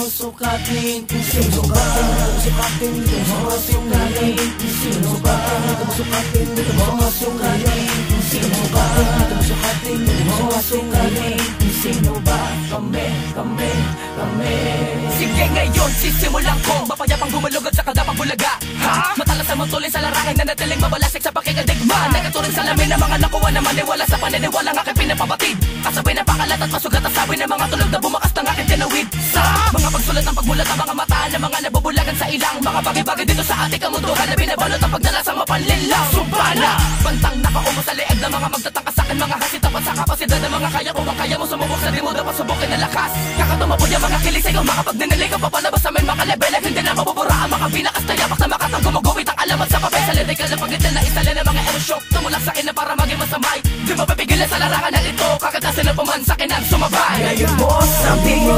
Sukatin kung sino ka. Sukatin dito, sukatin kung sino ka. Sukatin dito, sukatin kung sino ka. Sukatin dito, sukatin kung sino ba. Kami. Sige ngayon, sisimulan ko mapayapang gumulugod sa kadapang bulaga. Matalas na magtuloy sa larangan na natiling mabalasik sa pakikidigma. Nagaturing sa lamin na mga nakuha na maniwala sa paniniwala ng aking pinapabatid. Kasabay na pakalat at pasugat at sabi ng mga tulog na bumakas ng aking tinawid. Sa mga pagsulat ng pagmulat ng mga mata ng mga nabubulagan sa ilang mga bagay-bagay dito sa ating kamunduhan na binabalot ang pagdalasang mapanlilang. Sumbana, bantang nakaumo sa leeg ng mga magtatangka sa akin, mga hasit tapat sa kapasidad ng mga kaya. Kung ang kaya mo sumubok sa di mo dapat subukin na lakas. Kakatumapoy ang mga kilisay o mga pagdinilig ang papalabas sa may mga level at hindi na mabubura ang mga pinakas na yapak na makatang gumagawit ang alamat sa papel. Sa lirikal na pagitan na isali ng mga emosyon tumulak sa akin na para maging masamay. Di mapapigilan sa larangan na ito kakatasin na puman sa akin ang sumabay. Ngayon mo sabi mo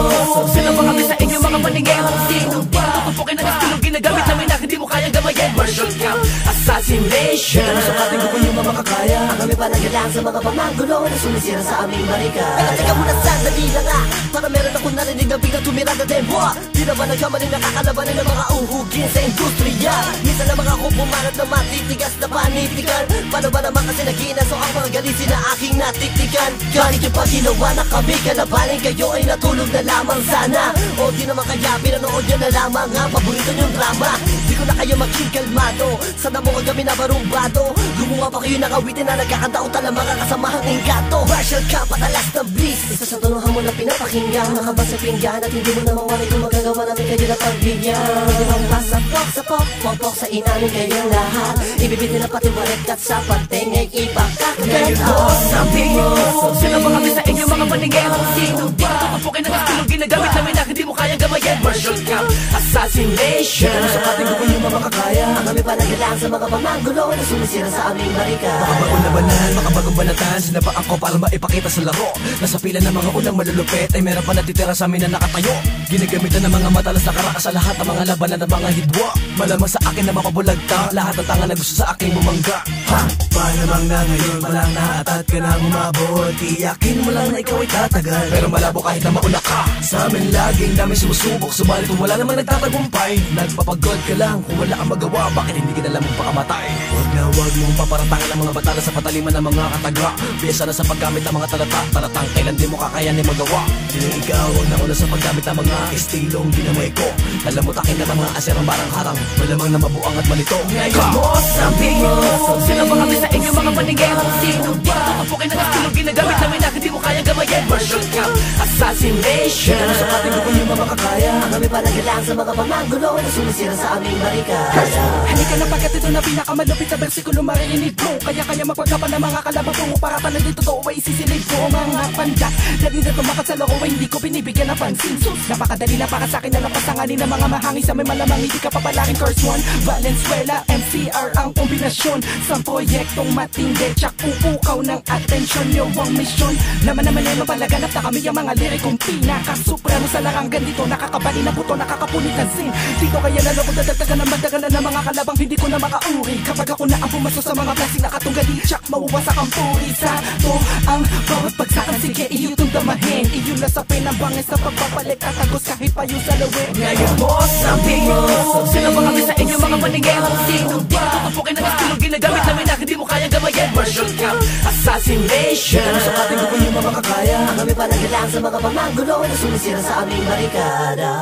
sino ba kami sa inyo mga paningin? Sino ba? Tutupukin ang estilong ginagamit namin na hindi mo kayang gamayin. Martial camp assassination. Sukatin ko yung mga makakaya. Ang kami panagalang sa mga pamagulo na sumisira sa aming barika. Teka muna sandali lang para meron ako narinig na biglang tumira na tempo. Di naman nagkamali nakakalabanin ng mga uhugin sa industriya. Minsan na mga kupumanat na matitigas na panitikan. Paano ba naman kasi nagina so ang mga galisin na aking natiktikan. Galit yung pag ginawa na kami kalabanin kayo ay natulog na lamang sana. O di naman kaya pinanood nyo na lamang ang paborito nyong drama. Di ko na kayo maging kalmado. Sana mo kami na barumbado. Gumawa pa kayo ng awitin na nagkakadaotan ng mga kasamahang enggato. Martial camp patalas ng bliss. Isa sa tulungan mo na pinapakinggan. Nakabas sa pinggan at hindi mo na mawari kung magagawa namin kayo na pagbigyan. Di bang pasapok sa pok sa inamin kayong lahat. Ibibitin na pati walit at sa patingay ipakakagat. Ngayon mo sabi mo sino ba kami sa inyo mga paningin? Sino ba? Tutupukin ang estilong ginagamit namin na hindi mo kayang gamayin. Martial camp assassination. Sukatin ko yung mga makakaya. Ang kami panagalang sa mga pamagulo na sumisira sa aming barika. Makabagong labanan, makabagong banatan. Sinapa ako para maipakita sa laro. Nasa pila ng mga unang malulupit ay meron pa natitira sa amin na nakatayo. Ginagamitan ng mga matalas na karakas sa lahat ng mga labanan ng mga hidwa. Malamang sa akin na mapabulagta lahat ng tanga na gusto sa aking bumangga. Palamang na ngayon malang naatat ka na umabot. Iyakin mo lang na ikaw ay tatagal, pero malabo kahit na mauna ka. Sa amin laging dami sumusubok, subalit kung wala namang nagtatagumpay. Nagpapagod ka lang kung wala kang magawa. Bakit hindi ka nalang magpakamatay? Huwag mong paparantangan ang mga batala sa pataliman ng mga kataga. Biyasa na sa paggamit ng mga talatang kailan di mo kakayanin magawa. Dining ikaw ang nauna sa paggamit ng mga estilong ginamay ko. Lalamutakin na mga aserang barang harang, malamang na mabuang at malito. Ngayon mo sabi mo sino ba kami sa inyo mga paningin? Sino ba? Tutupukin ang estilong ginagamit namin na hindi mo kayang gamayin. Martial camp assassination. Sukatin ko yung mga kakaya. Ang kami panagalang sa mga pamagulo na sumisira sa aming barikada. Halika na pagkat ito na pinakamalupit na bersikulo marinig mo. Kaya magpagkapan ng mga kalabang tungo para tanong dito to ay isisilid ko. Mga pandak dali na tumakat sa loko ay hindi ko binibigyan ng pansin. Sus, napakadali na para sa akin na napasanganin ng mga mahangin sa may malamang hindi ka papalaking. Course 1, Valenzuela, MCR ang kombinasyon sa proyektong matindi. Tsak pupukaw ng atensyon nyo ang misyon. Naman yung mapalaganap na kami ang mga lirikong pinakasupremo sa larangan dito. Nakakabali na buto, nakakapunit ng sin. Dito kaya lalabog dadagdagan ng mandaganan ng mga kalabang hindi ko na makauri. Kapag ako na ang pumaso sa mga plastic na katunggali, tsak mawawasak ang puri sa to. Ang bawat pagsakan, sige iyo itong damahin. Iyo lasapin ang bangis sa pagpapalit at agos kahit pa yung salawin. Ngayon mo sabi mo sino ba kami sa inyo mga paningin? Sino ba? Tutupukin ang estilong ginagamit namin na hindi mo kayang gamayin. Martial camp assassination. Sukatin ko yung mga kakaya. Ang kami panagalang sa mga pamagulo na sumisira sa aming barikada.